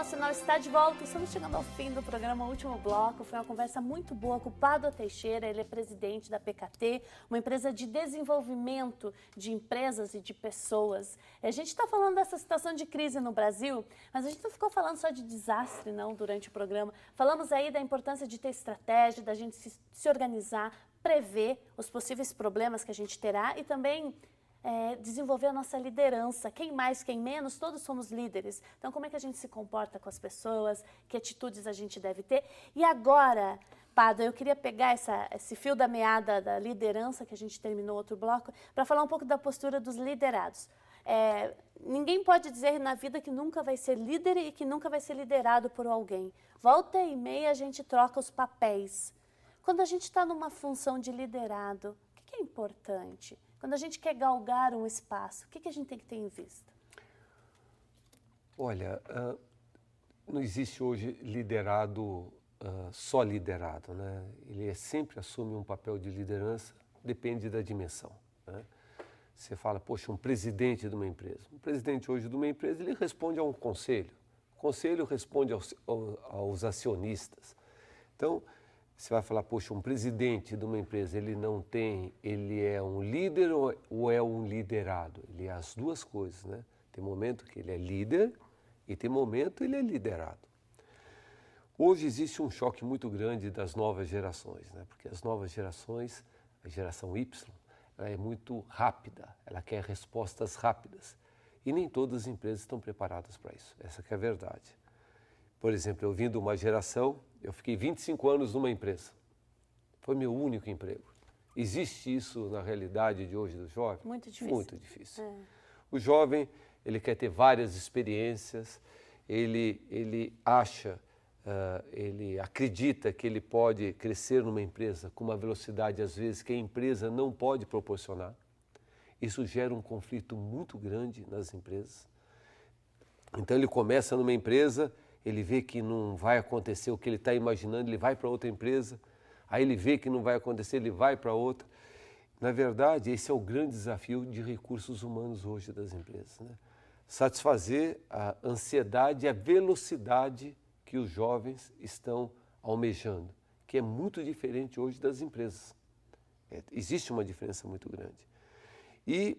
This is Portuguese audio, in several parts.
Nacional está de volta. Estamos chegando ao fim do programa, o último bloco. Foi uma conversa muito boa com o Pádua Teixeira. Ele é presidente da PKT, uma empresa de desenvolvimento de empresas e de pessoas. A gente está falando dessa situação de crise no Brasil, mas a gente não ficou falando só de desastre, não, durante o programa. Falamos aí da importância de ter estratégia, da gente se organizar, prever os possíveis problemas que a gente terá e também desenvolver a nossa liderança. Quem mais, quem menos, todos somos líderes. Então, como é que a gente se comporta com as pessoas, que atitudes a gente deve ter. E agora, Pádua, eu queria pegar esse fio da meada da liderança, que a gente terminou outro bloco, para falar um pouco da postura dos liderados. Ninguém pode dizer na vida que nunca vai ser líder e que nunca vai ser liderado por alguém. Volta e meia a gente troca os papéis. Quando a gente está numa função de liderado, o que é importante? Quando a gente quer galgar um espaço, o que a gente tem que ter em vista? Olha, não existe hoje liderado, só liderado, né? Ele sempre assume um papel de liderança, depende da dimensão, né? Você fala, poxa, um presidente de uma empresa. Um presidente hoje de uma empresa, ele responde a um conselho. O conselho responde aos acionistas. Então, você vai falar, poxa, um presidente de uma empresa, ele é um líder ou é um liderado? Ele é as duas coisas, né? Tem momento que ele é líder e tem momento que ele é liderado. Hoje existe um choque muito grande das novas gerações, né? Porque as novas gerações, a geração Y, ela é muito rápida, ela quer respostas rápidas. E nem todas as empresas estão preparadas para isso, essa que é a verdade. Por exemplo, eu vim de uma geração, eu fiquei 25 anos numa empresa. Foi meu único emprego. Existe isso na realidade de hoje do jovem? Muito difícil. Muito difícil. O jovem, ele quer ter várias experiências, ele acha, ele acredita que ele pode crescer numa empresa com uma velocidade, às vezes, que a empresa não pode proporcionar. Isso gera um conflito muito grande nas empresas. Então, ele começa numa empresa, ele vê que não vai acontecer o que ele está imaginando, ele vai para outra empresa, aí ele vê que não vai acontecer, ele vai para outra. Na verdade, esse é o grande desafio de recursos humanos hoje das empresas, né? Satisfazer a ansiedade e a velocidade que os jovens estão almejando, que é muito diferente hoje das empresas. Existe uma diferença muito grande. E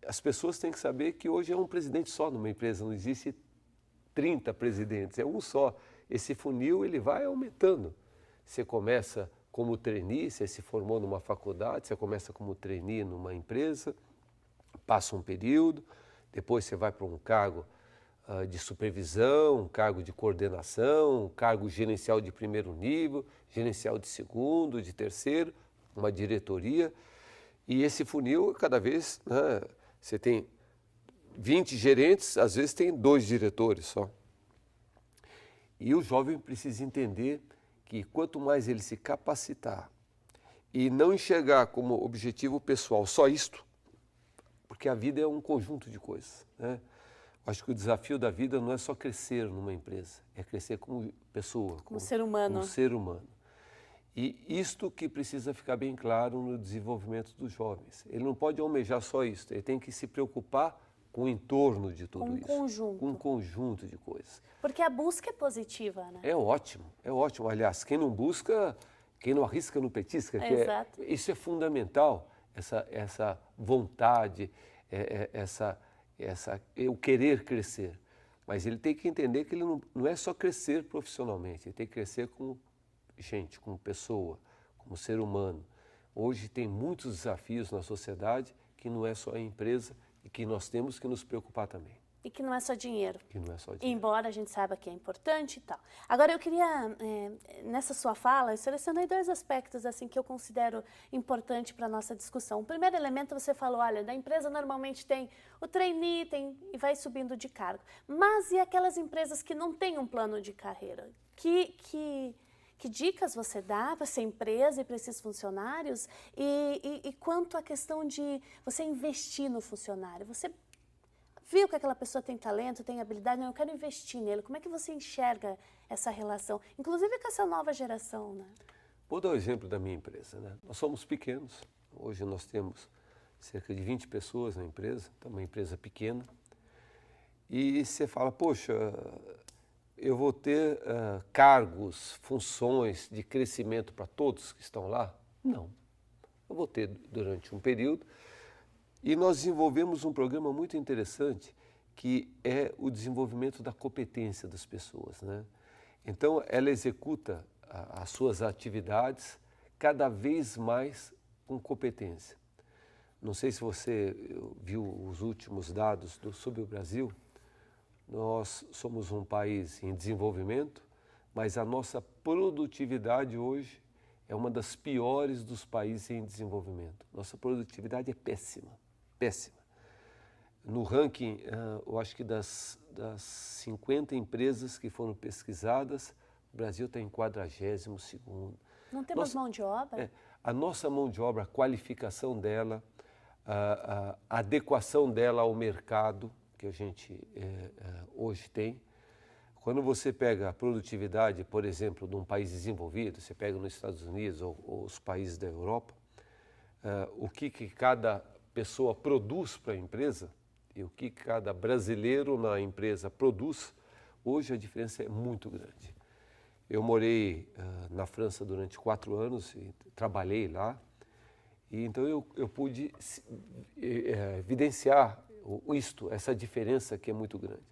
as pessoas têm que saber que hoje é um presidente só numa empresa, não existe 30 presidentes, é um só. Esse funil ele vai aumentando. Você começa como trainee, você se formou numa faculdade, você começa como trainee numa empresa, passa um período, depois você vai para um cargo de supervisão, um cargo de coordenação, um cargo gerencial de primeiro nível, gerencial de segundo, de terceiro, uma diretoria. E esse funil, cada vez, né, você tem 20 gerentes, às vezes tem 2 diretores só. E o jovem precisa entender que quanto mais ele se capacitar e não enxergar como objetivo pessoal só isto, porque a vida é um conjunto de coisas, né? Acho que o desafio da vida não é só crescer numa empresa, é crescer como pessoa, como ser humano. Como ser humano. E isto que precisa ficar bem claro no desenvolvimento dos jovens. Ele não pode almejar só isso, ele tem que se preocupar com o entorno de tudo isso. Conjunto. Com um conjunto de coisas. Porque a busca é positiva, né? É ótimo, é ótimo. Aliás, quem não busca, quem não arrisca não petisca. Exato. Isso é fundamental, essa vontade, o querer crescer. Mas ele tem que entender que ele não é só crescer profissionalmente, ele tem que crescer como gente, como pessoa, como ser humano. Hoje tem muitos desafios na sociedade que não é só a empresa e que nós temos que nos preocupar também. E que não é só dinheiro. Que não é só dinheiro. Embora a gente saiba que é importante e tal. Agora, eu queria, nessa sua fala, eu selecionei 2 aspectos assim, que eu considero importante para a nossa discussão. O primeiro elemento, você falou, olha, da empresa normalmente tem o trainee e vai subindo de cargo. Mas e aquelas empresas que não têm um plano de carreira? Que dicas você dá para essa empresa e para esses funcionários? E quanto à questão de você investir no funcionário? Você viu que aquela pessoa tem talento, tem habilidade, não, eu quero investir nele. Como é que você enxerga essa relação? Inclusive com essa nova geração, né? Vou dar o exemplo da minha empresa, né? Nós somos pequenos. Hoje nós temos cerca de 20 pessoas na empresa, então uma empresa pequena. E você fala, poxa, eu vou ter cargos, funções de crescimento para todos que estão lá? Não. Eu vou ter durante um período. E nós desenvolvemos um programa muito interessante, que é o desenvolvimento da competência das pessoas, né? Então, ela executa as suas atividades cada vez mais com competência. Não sei se você viu os últimos dados sobre o Brasil. Nós somos um país em desenvolvimento, mas a nossa produtividade hoje é uma das piores dos países em desenvolvimento. Nossa produtividade é péssima, péssima. No ranking, eu acho que das 50 empresas que foram pesquisadas, o Brasil está em 42º. Não temos mão de obra? A nossa mão de obra, a qualificação dela, a adequação dela ao mercado que a gente hoje tem. Quando você pega a produtividade, por exemplo, de um país desenvolvido, você pega nos Estados Unidos ou os países da Europa, o que cada pessoa produz para a empresa e o que cada brasileiro na empresa produz, hoje a diferença é muito grande. Eu morei na França durante 4 anos e trabalhei lá, e então eu pude evidenciar essa diferença que é muito grande.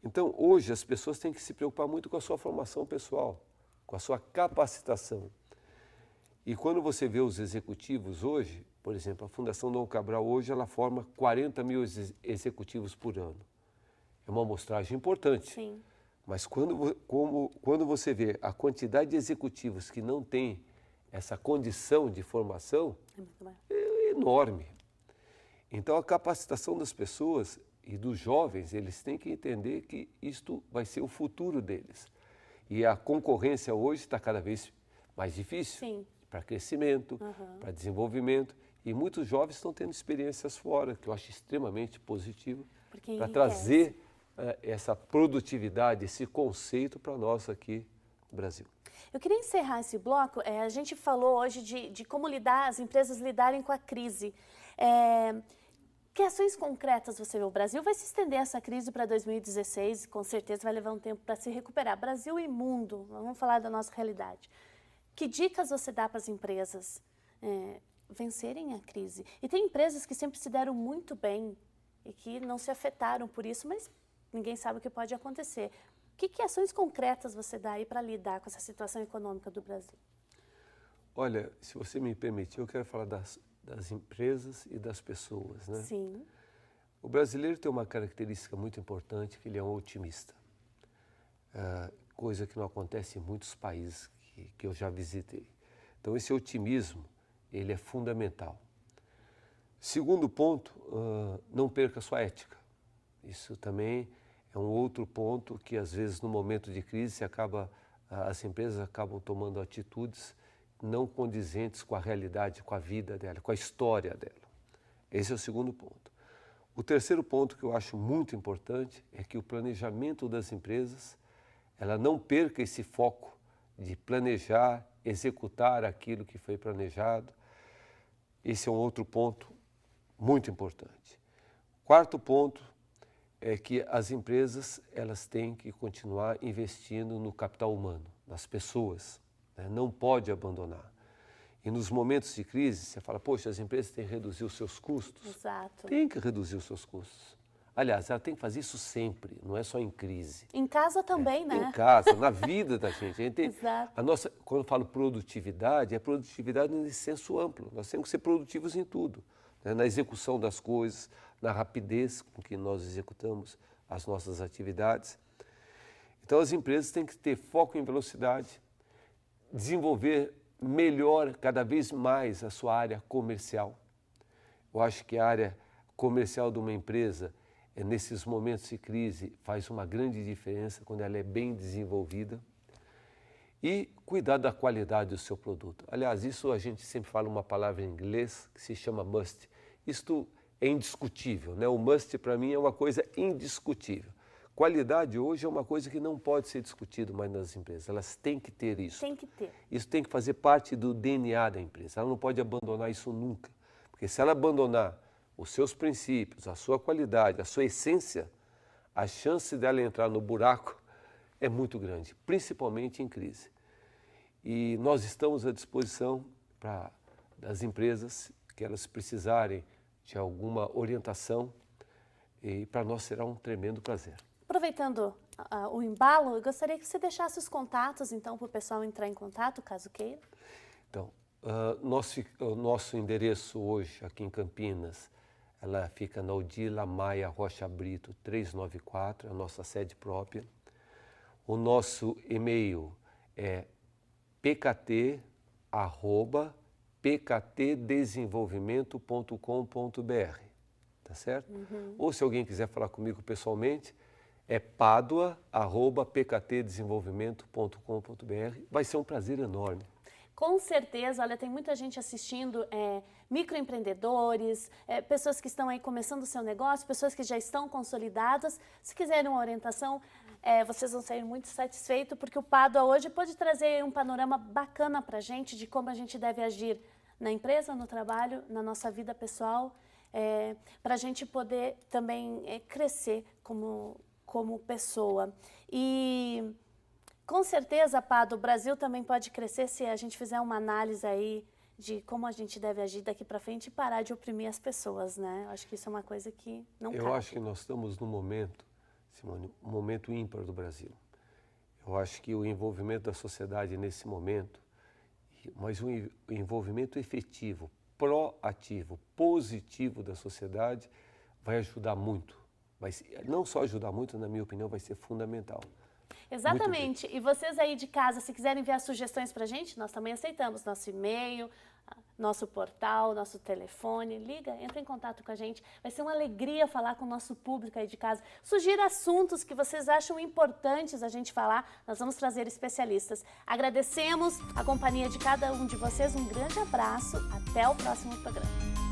Então, hoje, as pessoas têm que se preocupar muito com a sua formação pessoal, com a sua capacitação. E quando você vê os executivos hoje, por exemplo, a Fundação Dom Cabral hoje, ela forma 40 mil executivos por ano. É uma amostragem importante. Sim. Mas quando você vê a quantidade de executivos que não têm essa condição de formação, é enorme. Então, a capacitação das pessoas e dos jovens, eles têm que entender que isto vai ser o futuro deles. E a concorrência hoje está cada vez mais difícil para crescimento, para desenvolvimento. E muitos jovens estão tendo experiências fora, que eu acho extremamente positivo, para trazer essa produtividade, esse conceito para nós aqui no Brasil. Eu queria encerrar esse bloco. A gente falou hoje de como as empresas lidarem com a crise. Que ações concretas você vê? O Brasil vai se estender essa crise para 2016, com certeza vai levar um tempo para se recuperar. Brasil e mundo, vamos falar da nossa realidade. Que dicas você dá para as empresas vencerem a crise? E tem empresas que sempre se deram muito bem e que não se afetaram por isso, mas ninguém sabe o que pode acontecer. Que ações concretas você dá aí para lidar com essa situação econômica do Brasil? Olha, se você me permitir, eu quero falar das empresas e das pessoas, né? Sim. O brasileiro tem uma característica muito importante, que ele é um otimista. Coisa que não acontece em muitos países que eu já visitei. Então, esse otimismo, ele é fundamental. Segundo ponto, não perca a sua ética. Isso também é um outro ponto que, às vezes, no momento de crise, as empresas acabam tomando atitudes não condizentes com a realidade, com a vida dela, com a história dela. Esse é o segundo ponto. O terceiro ponto que eu acho muito importante é que o planejamento das empresas, ela não perca esse foco de planejar, executar aquilo que foi planejado. Esse é um outro ponto muito importante. Quarto ponto é que as empresas, elas têm que continuar investindo no capital humano, nas pessoas. Não pode abandonar. E nos momentos de crise, você fala, poxa, as empresas têm que reduzir os seus custos. Exato. Tem que reduzir os seus custos. Aliás, ela tem que fazer isso sempre, não é só em crise. Em casa também, né? Em casa, na vida da gente. Exato. Quando eu falo produtividade, é produtividade nesse senso amplo. Nós temos que ser produtivos em tudo. Na execução das coisas, na rapidez com que nós executamos as nossas atividades. Então, as empresas têm que ter foco em velocidade, desenvolver melhor, cada vez mais, a sua área comercial. Eu acho que a área comercial de uma empresa, nesses momentos de crise, faz uma grande diferença quando ela é bem desenvolvida. E cuidar da qualidade do seu produto. Aliás, isso a gente sempre fala uma palavra em inglês que se chama must. Isto é indiscutível, né? O must, para mim, é uma coisa indiscutível. Qualidade hoje é uma coisa que não pode ser discutida mais nas empresas. Elas têm que ter isso. Tem que ter. Isso tem que fazer parte do DNA da empresa. Ela não pode abandonar isso nunca. Porque se ela abandonar os seus princípios, a sua qualidade, a sua essência, a chance dela entrar no buraco é muito grande, principalmente em crise. E nós estamos à disposição das empresas que elas precisarem de alguma orientação, e para nós será um tremendo prazer. Aproveitando o embalo, eu gostaria que você deixasse os contatos, então, para o pessoal entrar em contato, caso queira. Então, o nosso endereço hoje aqui em Campinas, ela fica na Odila Maia Rocha Brito 394, a nossa sede própria. O nosso e-mail é pkt@pktdesenvolvimento.com.br, tá certo? Ou se alguém quiser falar comigo pessoalmente, é padua@pktdesenvolvimento.com.br. Vai ser um prazer enorme. Com certeza, olha, tem muita gente assistindo, microempreendedores, pessoas que estão aí começando o seu negócio, pessoas que já estão consolidadas. Se quiserem uma orientação, vocês vão sair muito satisfeitos, porque o Padua hoje pode trazer um panorama bacana para a gente de como a gente deve agir na empresa, no trabalho, na nossa vida pessoal, para a gente poder também crescer como pessoa. E com certeza, Pado, o Brasil também pode crescer se a gente fizer uma análise aí de como a gente deve agir daqui para frente e parar de oprimir as pessoas, né? Eu acho que isso é uma coisa que não cabe. Eu acho que nós estamos num momento, Simone, um momento ímpar do Brasil. Eu acho que o envolvimento da sociedade nesse momento, mas um envolvimento efetivo, proativo, positivo da sociedade, vai ajudar muito. Mas não só ajudar muito, na minha opinião, vai ser fundamental. Exatamente. E vocês aí de casa, se quiserem enviar sugestões para a gente, nós também aceitamos. Nosso e-mail, nosso portal, nosso telefone. Liga, entra em contato com a gente. Vai ser uma alegria falar com o nosso público aí de casa. Sugira assuntos que vocês acham importantes a gente falar. Nós vamos trazer especialistas. Agradecemos a companhia de cada um de vocês. Um grande abraço. Até o próximo programa.